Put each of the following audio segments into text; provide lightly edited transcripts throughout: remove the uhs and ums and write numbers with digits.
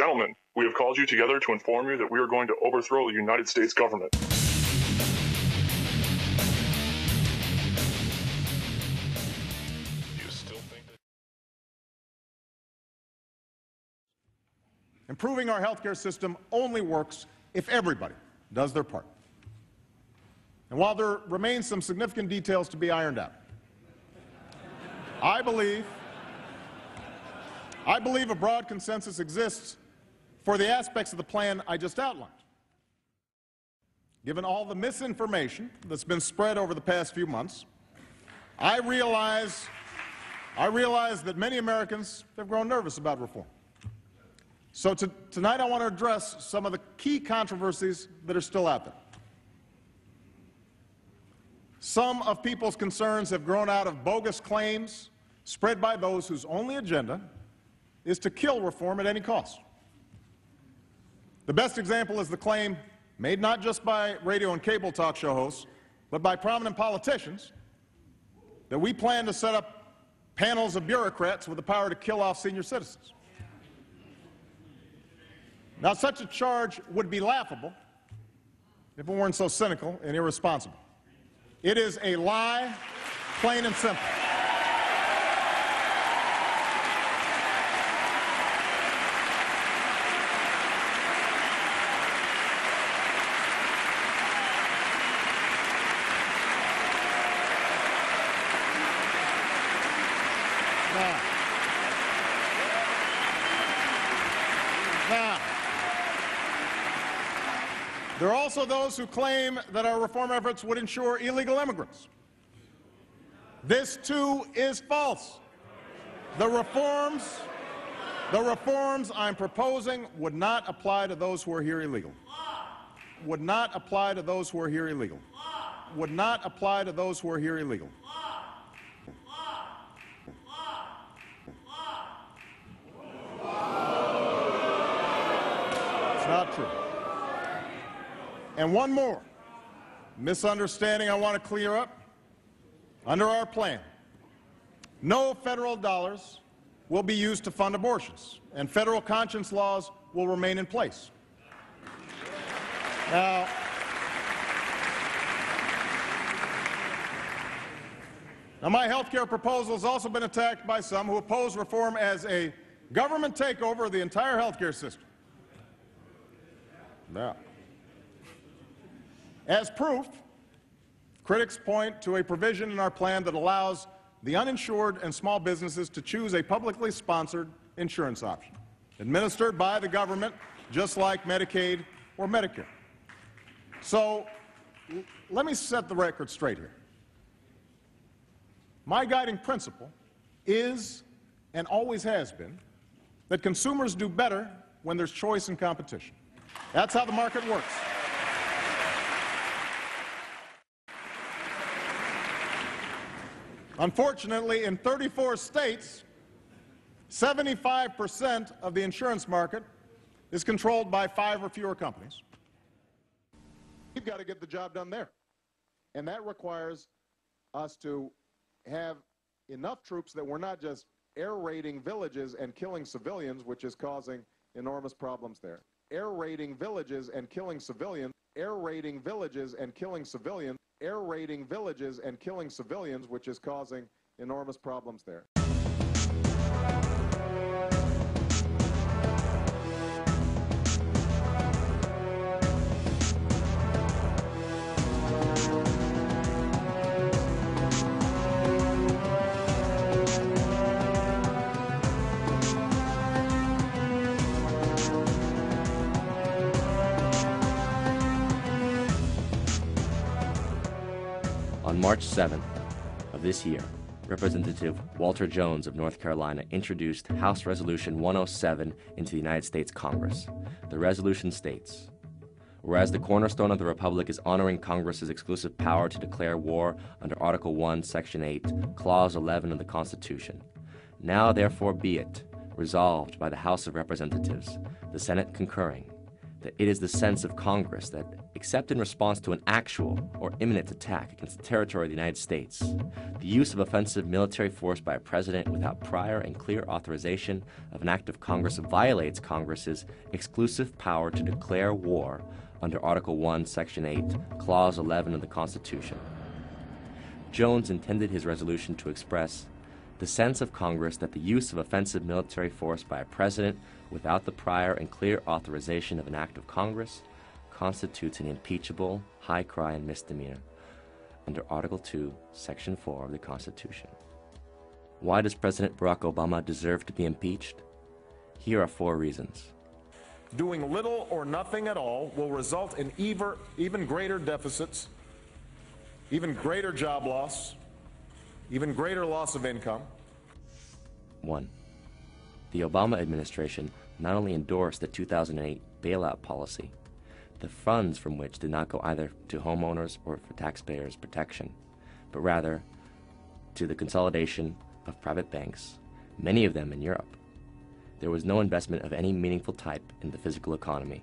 Gentlemen, we have called you together to inform you that we are going to overthrow the United States government. Do you still think that... Improving our healthcare system only works if everybody does their part. And while there remains some significant details to be ironed out, I believe a broad consensus exists for the aspects of the plan I just outlined. Given all the misinformation that's been spread over the past few months, I realize that many Americans have grown nervous about reform. So tonight I want to address some of the key controversies that are still out there. Some of people's concerns have grown out of bogus claims spread by those whose only agenda is to kill reform at any cost. The best example is the claim made not just by radio and cable talk show hosts, but by prominent politicians, that we plan to set up panels of bureaucrats with the power to kill off senior citizens. Now, such a charge would be laughable if it weren't so cynical and irresponsible. It is a lie, plain and simple. There are also those who claim that our reform efforts would ensure illegal immigrants. This, too, is false. The reforms I'm proposing would not apply to those who are here illegally. Would not apply to those who are here illegally. Would not apply to those who are here illegally. It's not true. And one more misunderstanding I want to clear up. Under our plan, no federal dollars will be used to fund abortions, and federal conscience laws will remain in place. Now, my health care proposal has also been attacked by some who oppose reform as a government takeover of the entire health care system. Now, as proof, critics point to a provision in our plan that allows the uninsured and small businesses to choose a publicly sponsored insurance option, administered by the government, just like Medicaid or Medicare. So let me set the record straight here. My guiding principle is, and always has been, that consumers do better when there's choice and competition. That's how the market works. Unfortunately, in 34 states, 75% of the insurance market is controlled by 5 or fewer companies. We've got to get the job done there. And that requires us to have enough troops that we're not just air raiding villages and killing civilians, which is causing enormous problems there. Air raiding villages and killing civilians, air raiding villages and killing civilians, air raiding villages and killing civilians, which is causing enormous problems there. On March 7th of this year, Representative Walter Jones of North Carolina introduced House Resolution 107 into the United States Congress. The resolution states, whereas the cornerstone of the Republic is honoring Congress's exclusive power to declare war under Article 1, Section 8, Clause 11 of the Constitution, now therefore be it resolved by the House of Representatives, the Senate concurring, that it is the sense of Congress that, except in response to an actual or imminent attack against the territory of the United States, the use of offensive military force by a president without prior and clear authorization of an act of Congress violates Congress's exclusive power to declare war under Article 1, Section 8, Clause 11 of the Constitution. Jones intended his resolution to express the sense of Congress that the use of offensive military force by a president without the prior and clear authorization of an act of Congress constitutes an impeachable, high crime misdemeanor under Article 2, Section 4 of the Constitution. Why does President Barack Obama deserve to be impeached? Here are 4 reasons. Doing little or nothing at all will result in even greater deficits, even greater job loss, even greater loss of income. 1. The Obama administration not only endorsed the 2008 bailout policy, the funds from which did not go either to homeowners or for taxpayers' protection, but rather to the consolidation of private banks, many of them in Europe. There was no investment of any meaningful type in the physical economy.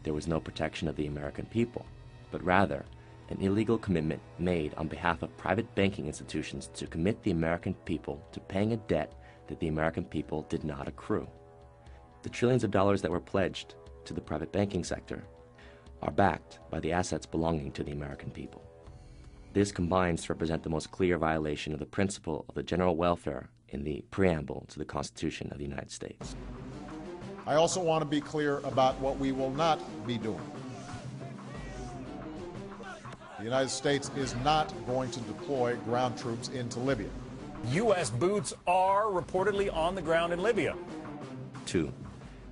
There was no protection of the American people, but rather an illegal commitment made on behalf of private banking institutions to commit the American people to paying a debt that the American people did not accrue. The trillions of dollars that were pledged to the private banking sector are backed by the assets belonging to the American people. This combines to represent the most clear violation of the principle of the general welfare in the preamble to the Constitution of the United States. I also want to be clear about what we will not be doing. The United States is not going to deploy ground troops into Libya. U.S. boots are reportedly on the ground in Libya. 2.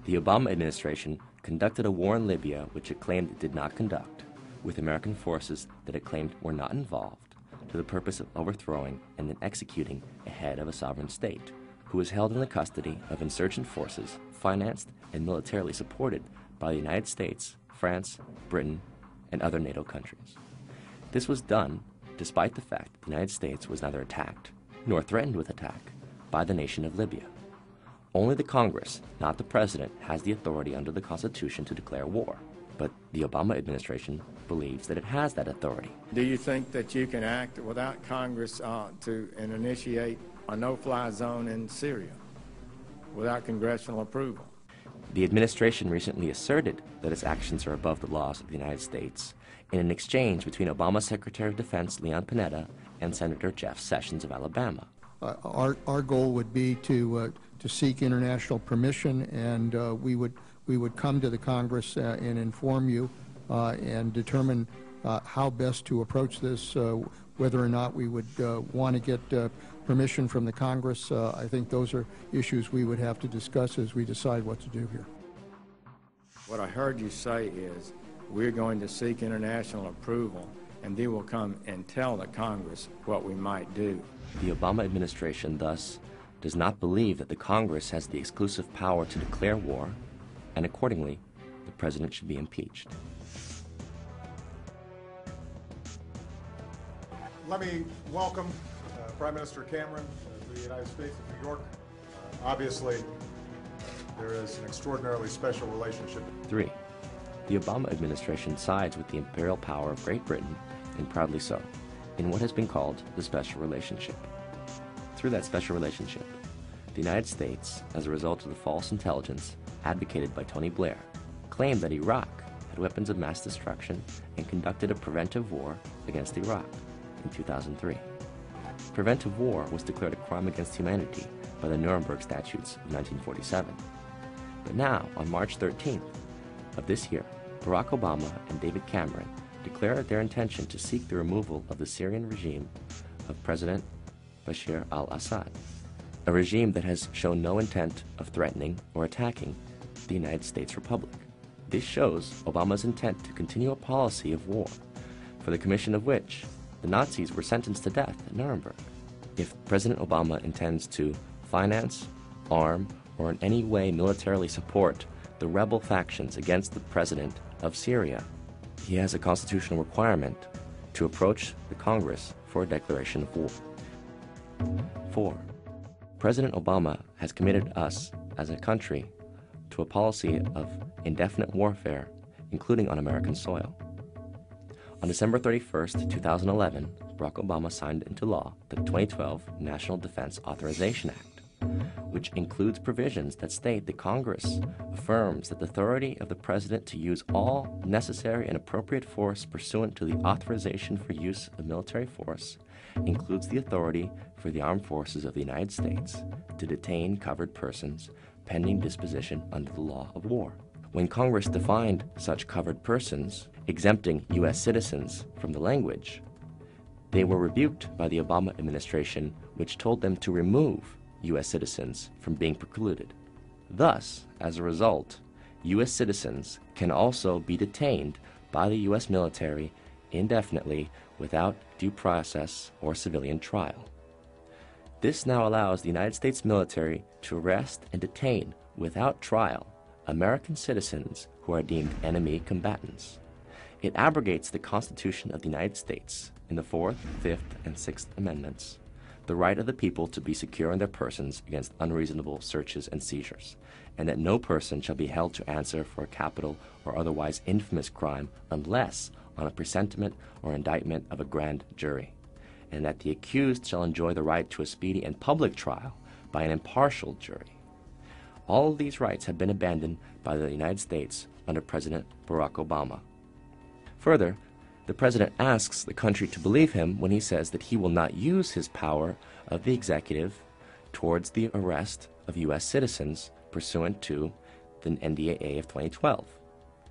The Obama administration conducted a war in Libya which it claimed it did not conduct, with American forces that it claimed were not involved, to the purpose of overthrowing and then executing a head of a sovereign state, who was held in the custody of insurgent forces financed and militarily supported by the United States, France, Britain, and other NATO countries. This was done despite the fact that the United States was neither attacked nor threatened with attack by the nation of Libya. Only the Congress, not the President, has the authority under the Constitution to declare war, but the Obama administration believes that it has that authority. Do you think that you can act without Congress and initiate a no-fly zone in Syria without congressional approval? The administration recently asserted that its actions are above the laws of the United States in an exchange between Obama's Secretary of Defense, Leon Panetta, and Senator Jeff Sessions of Alabama. Our goal would be to seek international permission, and we would come to the Congress and inform you and determine how best to approach this, whether or not we would want to get permission from the Congress. I think those are issues we would have to discuss as we decide what to do here. What I heard you say is we're going to seek international approval, and they will come and tell the Congress what we might do. The Obama administration, thus, does not believe that the Congress has the exclusive power to declare war, and accordingly, the President should be impeached. Let me welcome Prime Minister Cameron to the United States of New York. Obviously, there is an extraordinarily special relationship. 3. The Obama administration sides with the imperial power of Great Britain, and proudly so, in what has been called the special relationship. Through that special relationship, the United States, as a result of the false intelligence advocated by Tony Blair, claimed that Iraq had weapons of mass destruction and conducted a preventive war against Iraq in 2003. Preventive war was declared a crime against humanity by the Nuremberg Statutes of 1947. But now, on March 13th of this year, Barack Obama and David Cameron declared their intention to seek the removal of the Syrian regime of President Bashar al-Assad, a regime that has shown no intent of threatening or attacking the United States Republic. This shows Obama's intent to continue a policy of war, for the commission of which the Nazis were sentenced to death at Nuremberg. If President Obama intends to finance, arm, or in any way militarily support the rebel factions against the president of Syria, he has a constitutional requirement to approach the Congress for a declaration of war. 4. President Obama has committed us as a country to a policy of indefinite warfare including on American soil. On December 31st, 2011, Barack Obama signed into law the 2012 National Defense Authorization Act, which includes provisions that state that Congress affirms that the authority of the President to use all necessary and appropriate force pursuant to the authorization for use of military force includes the authority for the armed forces of the United States to detain covered persons pending disposition under the law of war. When Congress defined such covered persons, exempting U.S. citizens from the language, they were rebuked by the Obama administration, which told them to remove U.S. citizens from being precluded. Thus, as a result, U.S. citizens can also be detained by the U.S. military indefinitely without due process or civilian trial. This now allows the United States military to arrest and detain without trial American citizens who are deemed enemy combatants. It abrogates the Constitution of the United States in the 4th, 5th, and 6th Amendments, the right of the people to be secure in their persons against unreasonable searches and seizures, and that no person shall be held to answer for a capital or otherwise infamous crime unless on a presentiment or indictment of a grand jury, and that the accused shall enjoy the right to a speedy and public trial by an impartial jury. All of these rights have been abandoned by the United States under President Barack Obama. Further, the President asks the country to believe him when he says that he will not use his power of the executive towards the arrest of U.S. citizens pursuant to the NDAA of 2012.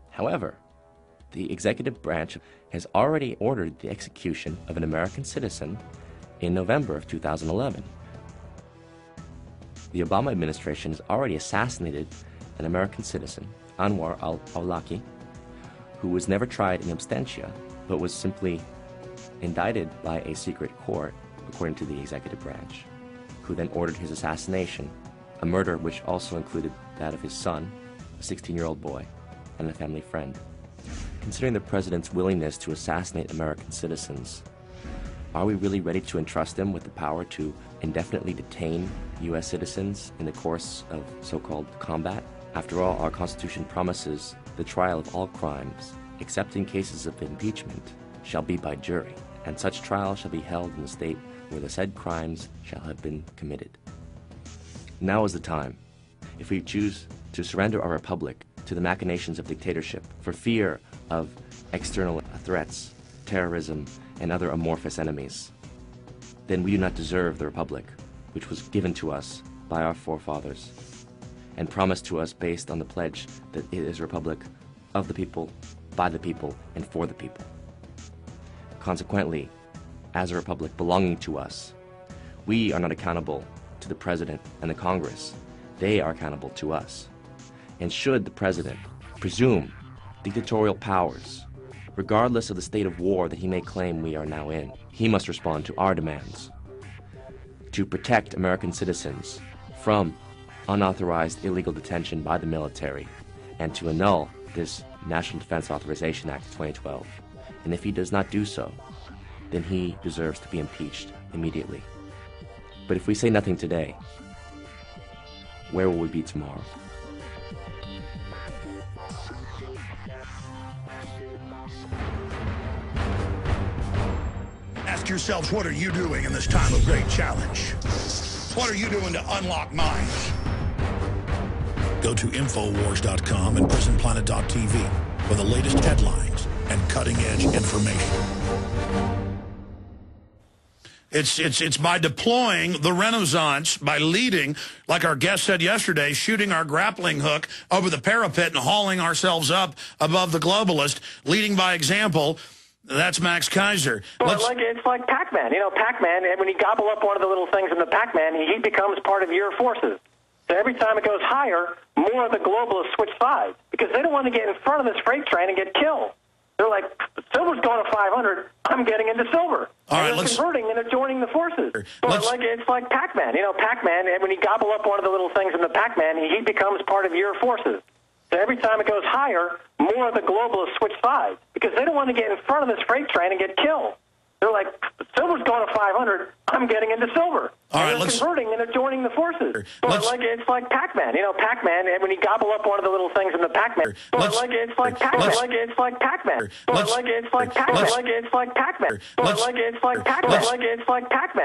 However, the executive branch has already ordered the execution of an American citizen in November of 2011. The Obama administration has already assassinated an American citizen, Anwar al-Awlaki, who was never tried in absentia, but was simply indicted by a secret court, according to the executive branch, who then ordered his assassination, a murder which also included that of his son, a 16-year-old boy, and a family friend. Considering the President's willingness to assassinate American citizens, are we really ready to entrust him with the power to indefinitely detain U.S. citizens in the course of so-called combat? After all, our Constitution promises the trial of all crimes, except in cases of impeachment, shall be by jury, and such trial shall be held in the state where the said crimes shall have been committed. Now is the time. If we choose to surrender our republic to the machinations of dictatorship for fear of external threats, terrorism, and other amorphous enemies, then we do not deserve the republic which was given to us by our forefathers and promised to us based on the pledge that it is a republic of the people, by the people, and for the people. Consequently, as a republic belonging to us, we are not accountable to the President and the Congress. They are accountable to us. And should the President presume dictatorial powers, regardless of the state of war that he may claim we are now in, he must respond to our demands to protect American citizens from unauthorized illegal detention by the military and to annul this National Defense Authorization Act of 2012. And if he does not do so, then he deserves to be impeached immediately. But if we say nothing today, where will we be tomorrow? Ask yourselves, what are you doing in this time of great challenge? What are you doing to unlock minds? Go to Infowars.com and PrisonPlanet.tv for the latest headlines and cutting-edge information. It's by deploying the Renaissance, by leading, like our guest said yesterday, shooting our grappling hook over the parapet and hauling ourselves up above the globalist, leading by example. That's Max Kaiser. Well, it's like Pac-Man. You know, Pac-Man, when you gobble up one of the little things in the Pac-Man, he becomes part of your forces. So every time it goes higher, more of the globalists switch sides because they don't want to get in front of this freight train and get killed. They're like, silver's going to 500, I'm getting into silver. All right, they're converting and they're joining the forces. Well, it's like Pac-Man. You know, Pac-Man, when you gobble up one of the little things in the Pac-Man, he becomes part of your forces. So every time it goes higher, more of the globalists switch sides because they don't want to get in front of this freight train and get killed. They're like, silver's going to 500. I'm getting into silver. All right, and they're converting and they're joining the forces. It's like Pac-Man. You know, Pac-Man, when you gobble up one of the little things in the Pac-Man. It's like Pac-Man. It's like Pac-Man. It's like Pac-Man. It's like Pac-Man. It's like Pac-Man.